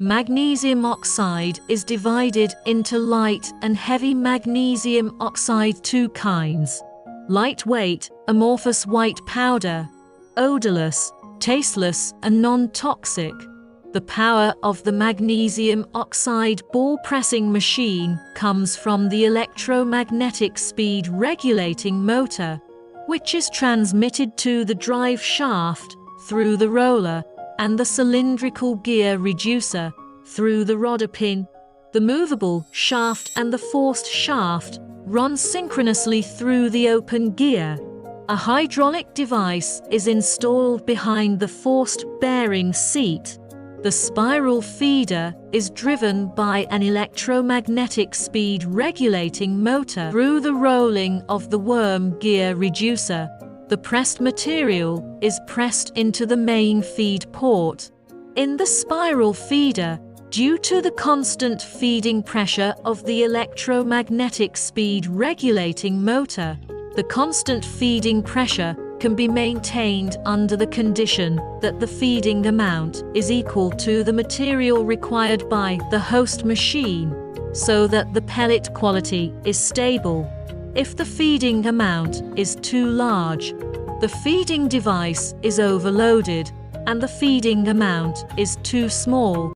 Magnesium oxide is divided into light and heavy magnesium oxide, two kinds. Lightweight, amorphous white powder, odorless, tasteless and non-toxic. The power of the magnesium oxide ball pressing machine comes from the electromagnetic speed regulating motor, which is transmitted to the drive shaft through the roller and the cylindrical gear reducer through the rodder pin. The movable shaft and the forced shaft run synchronously through the open gear. A hydraulic device is installed behind the forced bearing seat. The spiral feeder is driven by an electromagnetic speed regulating motor through the rolling of the worm gear reducer. The pressed material is pressed into the main feed port. In the spiral feeder, due to the constant feeding pressure of the electromagnetic speed regulating motor, the constant feeding pressure can be maintained under the condition that the feeding amount is equal to the material required by the host machine, so that the pellet quality is stable. If the feeding amount is too large, the feeding device is overloaded, and the feeding amount is too small,